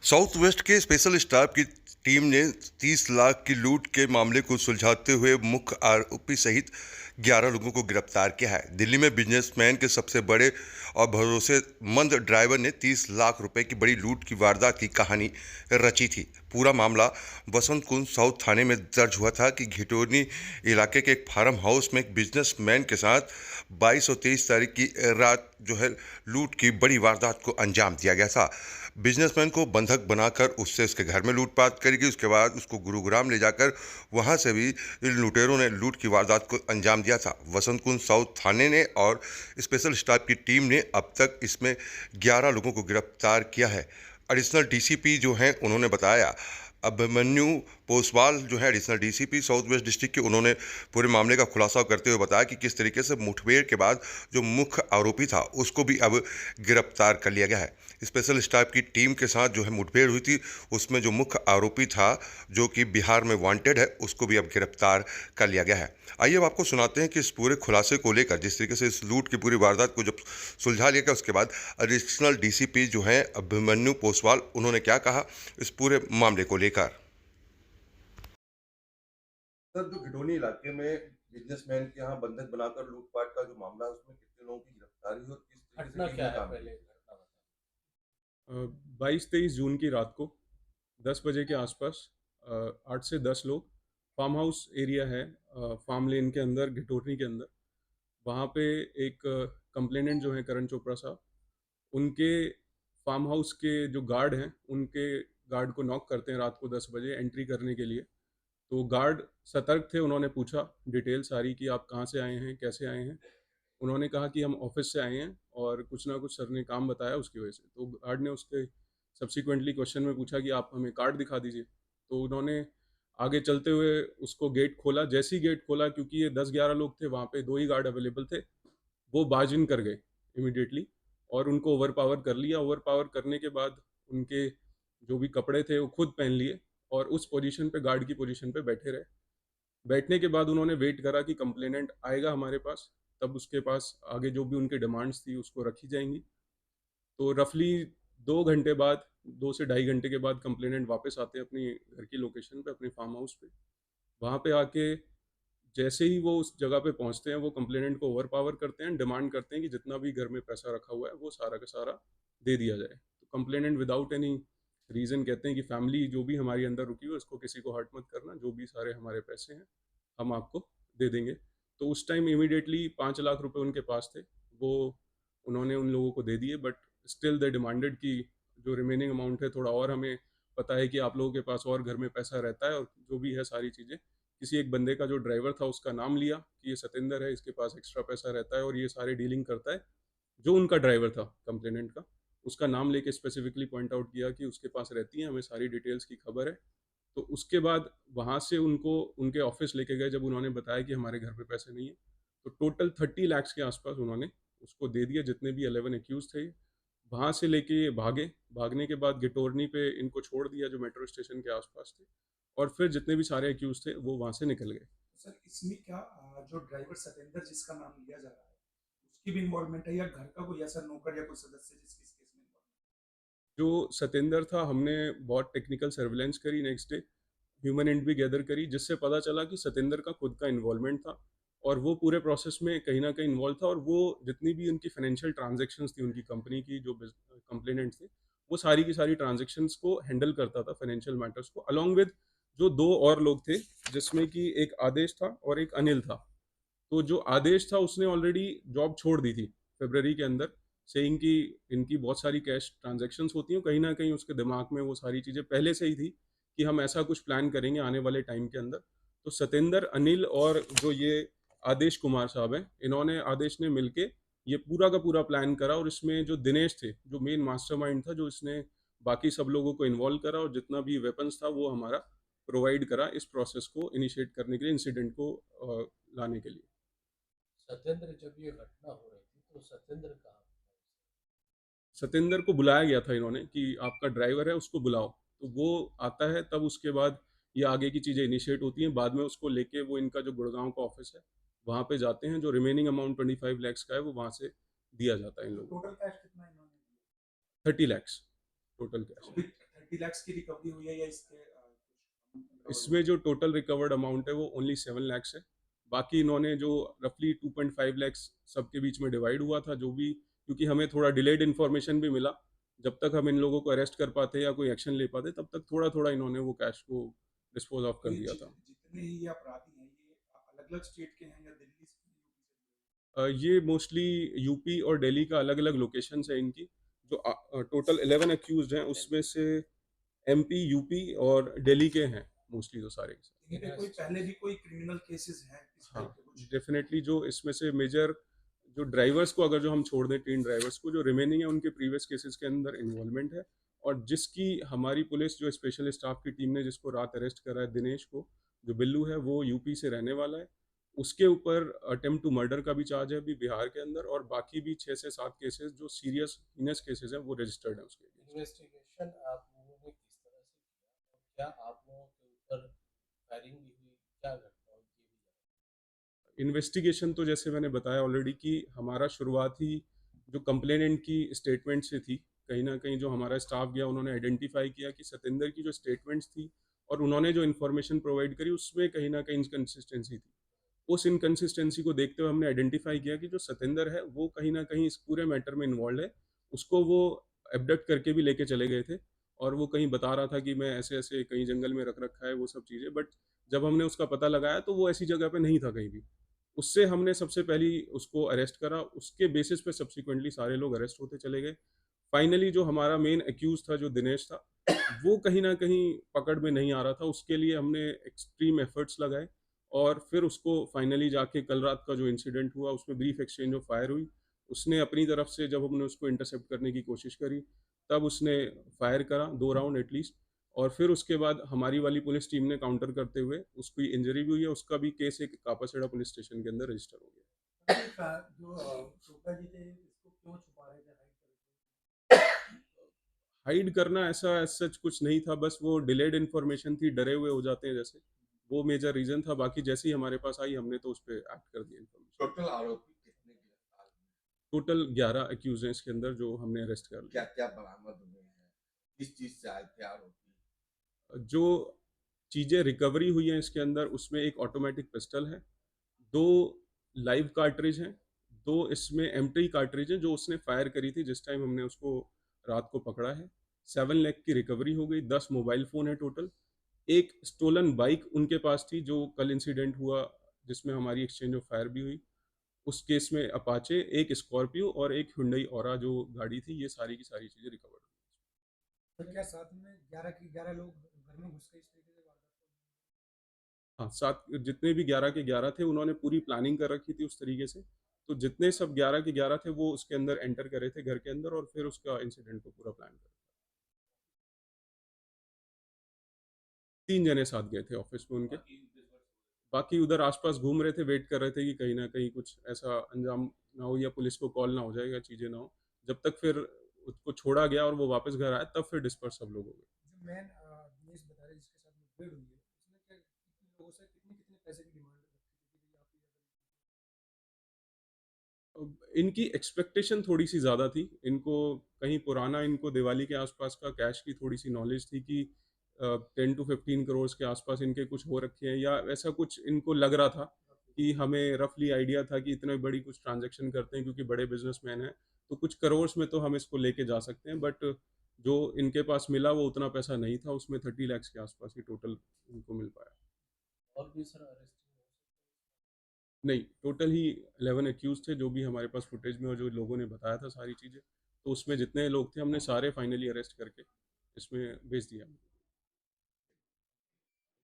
South west के special staff की team ने 30 लाख की लूट के मामले को सुलझाते हुए मुख्य आरोपी सहित 11 लोगों को गिरफ्तार किया है। दिल्ली में बिजनेसमैन के सबसे बड़े और भरोसेमंद ड्राइवर ने 30 लाख रुपए की बड़ी लूट की वारदात की कहानी रची थी। पूरा मामला बसंत कुंज साउथ थाने में दर्ज हुआ था कि घिटोनी इलाके के एक फार्म हाउस में एक बिजनेसमैन के साथ 22 और 23 तारीख की रात लूट की बड़ी वारदात को अंजाम दिया गया था। बिजनेसमैन को बंधक बनाकर उससे उसके घर में लूटपाट करी गई। उसके बाद उसको गुरुग्राम ले जाकर वहां से भी इन लुटेरों ने लूट की वारदात को अंजाम दिया था। वसंत कुंज साउथ थाने ने और स्पेशल स्टाफ की टीम ने अब तक इसमें 11 लोगों को गिरफ्तार किया है। एडिशनल डीसीपी जो हैं उन्होंने बताया, अभिमन्यु पोसवाल जो है additional DCP south west district के, उन्होंने पूरे मामले का खुलासा करते हुए बताया कि किस तरीके से मुठभेड़ के बाद जो मुख्य आरोपी था उसको भी अब गिरफ्तार कर लिया गया है। स्पेशल स्टाफ की टीम के साथ जो है मुठभेड़ हुई थी, उसमें जो मुख्य आरोपी था जो कि बिहार में वांटेड है, उसको भी अब गिरफ्तार कर लिया गया है। आइए अब आपको सुनाते हैं कि इस पूरे खुलासे को लेकर, जिस तरीके से इस लूट की पूरी वारदात को जब सुलझा लिया गया, उसके बाद एडिशनल डीसीपी जो है अभिमन्यु पोसवाल, उन्होंने क्या कहा इस पूरे मामले को लेकर। सर, जो घिटोनी इलाके में बिजनेसमैन के यहाँ बंधक बनाकर लूटपाट का जो मामला है, उसमें कितने लोगों की गिरफ्तारी हुई और किस तरीके से घटना टीम क्या ने है काम पहले किया? घटना बता। 22-23 जून की रात को 10 बजे के आसपास 8 से 10 लोग फार्म हाउस एरिया है, फार्म लेन के अंदर, घिटोरनी के अंदर, वहाँ पे एक कंप्लेनेंट जो है करण चोपड़ा साहब, उनके फार्म हाउस के जो गार्ड हैं, उनके गार्ड को नॉक करते हैं रात को 10 बजे एंट्री करने के लिए। तो गार्ड सतर्क थे, उन्होंने पूछा डिटेल सारी कि आप कहाँ से आए हैं, कैसे आए हैं। उन्होंने कहा कि हम ऑफिस से आए हैं और कुछ ना कुछ सर ने काम बताया उसकी वजह से। तो गार्ड ने उसके सब्सिक्वेंटली क्वेश्चन में पूछा कि आप हमें कार्ड दिखा दीजिए। तो उन्होंने आगे चलते हुए उसको गेट खोला। जैसे ही गेट खोला, क्योंकि ये 10-11 लोग थे, वहाँ पे 2 ही गार्ड अवेलेबल थे, वो बार्ज इन कर गए इमीडिएटली और उनको ओवरपावर कर लिया। ओवरपावर करने के बाद उनके जो भी कपड़े थे वो खुद पहन लिए और उस पोजीशन पे, गार्ड की पोजीशन पे बैठे रहे। बैठने के बाद उन्होंने वेट करा कि कंप्लेनेंट आएगा हमारे पास, तब उसके पास आगे जो भी उनकी डिमांड्स थी उसको रखी जाएंगी। तो रफली 2 घंटे बाद, 2 से ढाई घंटे के बाद कंप्लेनेंट वापस आते हैं अपनी घर की लोकेशन पे, अपने फार्म हाउस पे। वहाँ पे आके जैसे ही वो उस जगह पे पहुँचते हैं, वो कंप्लेनेंट को ओवर पावर करते हैं, डिमांड करते हैं कि जितना भी घर में पैसा रखा हुआ है वो सारा का सारा दे दिया जाए। तो कंप्लेनेंट विदाउट एनी रीज़न कहते हैं कि फैमिली जो भी हमारी अंदर रुकी हुई है उसको किसी को हर्ट मत करना, जो भी सारे हमारे पैसे हैं हम आपको दे देंगे। तो उस टाइम इमीडिएटली 5 लाख रुपए उनके पास थे, वो उन्होंने उन लोगों को दे दिए। बट स्टिल दे डिमांडेड कि जो रिमेनिंग अमाउंट है थोड़ा और, हमें पता है कि आप लोगों के पास और घर में पैसा रहता है और जो भी है सारी चीज़ें। किसी एक बंदे का जो ड्राइवर था उसका नाम लिया कि ये सतेंद्र है, इसके पास एक्स्ट्रा पैसा रहता है और ये सारी डीलिंग करता है। जो उनका ड्राइवर था कंप्लेनेंट का, उसका नाम लेके स्पेसिफिकली पॉइंट आउट किया कि उसके पास रहती है, हमें सारी डिटेल्स की खबर है। तो उसके बाद वहाँ से उनको उनके ऑफिस लेके गए, जब उन्होंने बताया कि हमारे घर पे पैसे नहीं है। तो टोटल 30 लाख के आसपास उन्होंने उसको दे दिया, जितने भी 11 एक्यूज थे। वहाँ से लेके ये भागे। भागने के बाद गिटोरनी पे इनको छोड़ दिया, जो मेट्रो स्टेशन के आसपास थे, और फिर जितने भी सारे एक्यूज थे वो वहाँ से निकल गए। सर, इसमें क्या जो ड्राइवर सतेंद्र जिसका नाम लिया जा रहा है उसकी भी इन्वॉल्वमेंट है या घर का कोई ऐसा नौकर या कोई सदस्य जिसकी इस केस में जो सतेंद्र था, हमने बहुत टेक्निकल सर्विलेंस करी नेक्स्ट डे, ह्यूमन एंड भी गैदर करी, जिससे पता चला कि सतेंद्र का खुद का इन्वॉल्वमेंट था और वो पूरे प्रोसेस में कहीं ना कहीं इन्वॉल्व था। और वो जितनी भी उनकी फाइनेंशियल ट्रांजेक्शन्स थी उनकी कंपनी की, जो कंप्लेनेंट थे, वो सारी की सारी ट्रांजेक्शन्स को हैंडल करता था, फाइनेंशियल मैटर्स को, अलॉन्ग विद जो दो और लोग थे, जिसमें कि एक आदेश था और एक अनिल था। तो जो आदेश था उसने ऑलरेडी जॉब छोड़ दी थी फरवरी के अंदर, सेइंग कि इनकी बहुत सारी कैश ट्रांजैक्शंस होती हैं। कहीं ना कहीं उसके दिमाग में वो सारी चीज़ें पहले से ही थी कि हम ऐसा कुछ प्लान करेंगे आने वाले टाइम के अंदर। तो सतेंद्र, अनिल और जो ये आदेश कुमार साहब हैं, इन्होंने, आदेश ने मिलके ये पूरा का पूरा प्लान करा। और इसमें जो दिनेश थे, जो मेन मास्टरमाइंड था, जो इसने बाकी सब लोगों को इन्वॉल्व करा और जितना भी वेपन्स था वो हमारा प्रोवाइड करा इस प्रोसेस को इनिशिएट करने के लिए, इंसिडेंट को लाने के लिए। सत्येंद्र, जब ये घटना हो रही थी तो सत्येंद्र कहाँ था? सतेंद्र को बुलाया गया था इन्होंने कि आपका ड्राइवर है, उसको बुलाओ। तो वो आता है, तब उसके बाद ये आगे की चीज़ें इनिशिएट होती हैं। बाद में उसको लेके वो इनका जो गुड़गांव का ऑफिस है वहाँ पे जाते हैं। जो रिमेनिंग अमाउंट 25 लाख का है वो वहाँ से दिया जाता है इन लोगों को। टोटल कैश कितना इन्होंने दिया? 30 लाख टोटल तो कैश। अभी 30 लाख की रिकवरी हुई है या इसके कुछ recover हुआ इसमें जो टोटल रिकवर्ड अमाउंट है वो ओनली 7 lakhs है। बाकी इन्होंने जो रफली 2.5 lakhs सबके बीच में डिवाइड हुआ था, जो भी, क्योंकि हमें थोड़ा डिलेड इन्फॉर्मेशन भी मिला, जब तक हम इन लोगों को अरेस्ट कर पाते या कोई एक्शन ले पाते तब तक थोड़ा थोड़ा इन्होंने वो कैश को डिस्पोज ऑफ तो कर ये दिया था। जितने ही ये अपराधी हैं ये अलग अलग स्टेट के हैं या दिल्ली से यूपी से? ये मोस्टली यूपी और दिल्ली का अलग अलग लोकेशंस है इनकी। जो टोटल 11 अक्यूज हैं उसमें से एमपी, यूपी और दिल्ली के हैं मोस्टली, तो सारे के सारे। इनके कोई पहले भी कोई क्रिमिनल केसेस हैं इस हाँ, टाइप के कुछ? डेफिनेटली जो इसमें से मेजर, जो ड्राइवर्स को अगर जो हम छोड़ दें, 3 ड्राइवर्स को, जो रिमेनिंग है उनके प्रीवियस केसेस के अंदर इन्वॉल्वमेंट है। और जिसकी हमारी पुलिस, जो स्पेशल स्टाफ की टीम ने जिसको रात अरेस्ट करा है, दिनेश को, जो बिल्लू है, वो यूपी से रहने वाला है। उसके ऊपर अटेम्प्ट टू मर्डर का भी चार्ज है अभी बिहार के अंदर, और बाकी भी 6 से 7 केसेस जो सीरियस हीनस केसेस हैं वो रजिस्टर्ड हैं उसके against। इन्वेस्टिगेशन आप लोगों ने किस तरह से किया और क्या आप लोगों के ऊपर फायरिंग भी हुई, क्या घटना हुई ये भी बताएं। इन्वेस्टिगेशन तो जैसे मैंने बताया ऑलरेडी कि हमारा शुरुआती जो कंप्लेनेंट की स्टेटमेंट से थी, कहीं ना कहीं जो हमारा स्टाफ गया उन्होंने आइडेंटिफाई किया कि सतेंद्र की जो स्टेटमेंट्स थी और उन्होंने जो इन्फॉर्मेशन प्रोवाइड करी उसमें कहीं ना कहीं इनकन्सिस्टेंसी थी। उस इनकन्सिस्टेंसी को देखते हुए हमने आइडेंटिफाई किया कि जो सतेंद्र है वो कहीं ना कहीं इस पूरे मैटर में इन्वॉल्व है। उसको वो एबडक्ट करके भी लेके चले गए थे, और वो कहीं बता रहा था कि मैं ऐसे ऐसे कहीं जंगल में रख रखा है, वो सब चीज़ें। बट जब हमने उसका पता लगाया तो वो ऐसी जगह पे नहीं था कहीं भी। उससे हमने सबसे पहली उसको अरेस्ट करा, उसके बेसिस पे सब्सिक्वेंटली सारे लोग अरेस्ट होते चले गए। फाइनली जो हमारा मेन एक्यूज था, जो दिनेश था, वो कहीं ना कहीं पकड़ में नहीं आ रहा था। उसके लिए हमने एक्सट्रीम एफर्ट्स लगाए, और फिर उसको फाइनली जाके कल रात का जो इंसिडेंट हुआ उसमें ब्रीफ एक्सचेंज ऑफ फायर हुई। उसने अपनी तरफ से, जब हमने उसको इंटरसेप्ट करने की कोशिश करी, तब उसने फायर करा 2 राउंड एटलीस्ट। और फिर उसके बाद हमारी वाली पुलिस टीम ने काउंटर करते हुए, उसकी इंजरी भी हुई है, उसका भी केस एक कापासेड़ा पुलिस स्टेशन के अंदर रजिस्टर हो गया। जो चोपड़ा जी थे इसको क्यों छुपा रहे थे, हाइड करना ऐसा सच कुछ नहीं था, बस वो डिलेड इन्फॉर्मेशन थी, डरे हुए हो जाते हैं जैसे, वो मेजर रीजन था। बाकी जैसे ही हमारे पास आई हमने तो उस पर एक्ट कर दिया इन्फॉर्मेशन। टोटल आरोपी कितने गिरफ्तार हुए? टोटल 11 अक्यूज हैं इसके अंदर जो हमने अरेस्ट कर क्या लिया। क्या बरामद हुए हैं? किस चीज से आए थे आरोपी? जो चीज़ें रिकवरी हुई हैं इसके अंदर, उसमें एक ऑटोमेटिक पिस्टल है, 2 लाइव कार्ट्रिज हैं, 2 इसमें एम्प्टी कार्ट्रिज हैं जो उसने फायर करी थी जिस टाइम हमने उसको रात को पकड़ा है। 7 लाख की रिकवरी हो गई, 10 मोबाइल फ़ोन है टोटल। एक स्टोलन बाइक उनके पास थी जो कल इंसिडेंट हुआ जिसमें हमारी एक्सचेंज ऑफ फायर भी हुई, उस केस में अपाचे, एक स्कॉर्पियो और एक हुंडई ऑरा जो गाड़ी थी, ये सारी की सारी चीज़ें रिकवर हुई। तो क्या साथ में 11 के 11 लोग घर में घुस के इस तरीके से वारदात हाँ, 7 जितने भी 11 के 11 थे उन्होंने पूरी प्लानिंग कर रखी थी उस तरीके से। तो जितने सब 11 के 11 थे वो उसके अंदर एंटर करे थे घर के अंदर, और फिर उसका इंसिडेंट को पूरा प्लान करा। 3 जने साथ गए थे ऑफिस में उनके, बाकी उधर आसपास घूम रहे थे, वेट कर रहे थे कि कहीं ना कहीं कुछ ऐसा अंजाम ना हो या पुलिस को कॉल ना हो जाए या चीज़ें ना हो। जब तक फिर उसको छोड़ा गया और वो वापस घर आए तब फिर डिस्पर्स सब लोग हो गए। जो मैन दिनेश बता रहे जिसके साथ मुठभेड़ हुई है उसने क्या कितने लोगों से कितने कितने पैसे की डिमांड रखी थी कि भाई आप ये अब इनकी एक्सपेक्टेशन थोड़ी सी ज़्यादा थी, इनको कहीं पुराना, इनको दिवाली के आसपास का कैश की थोड़ी सी नॉलेज थी कि 10 टू 15 करोड़ के आसपास इनके कुछ हो रखे हैं, या ऐसा कुछ इनको लग रहा था कि हमें रफली आइडिया था कि इतने बड़ी कुछ ट्रांजैक्शन करते हैं क्योंकि बड़े बिजनेसमैन हैं, तो कुछ करोड़ में तो हम इसको लेके जा सकते हैं। बट जो इनके पास मिला वो उतना पैसा नहीं था, उसमें 30 लाख के आसपास ही टोटल इनको मिल पाया। और भी सर अरेस्ट नहीं, टोटल ही 11 एक्यूज थे जो भी हमारे पास फुटेज में और जो लोगों ने बताया था सारी चीज़ें, तो उसमें जितने लोग थे हमने सारे फाइनली अरेस्ट करके इसमें भेज दिया।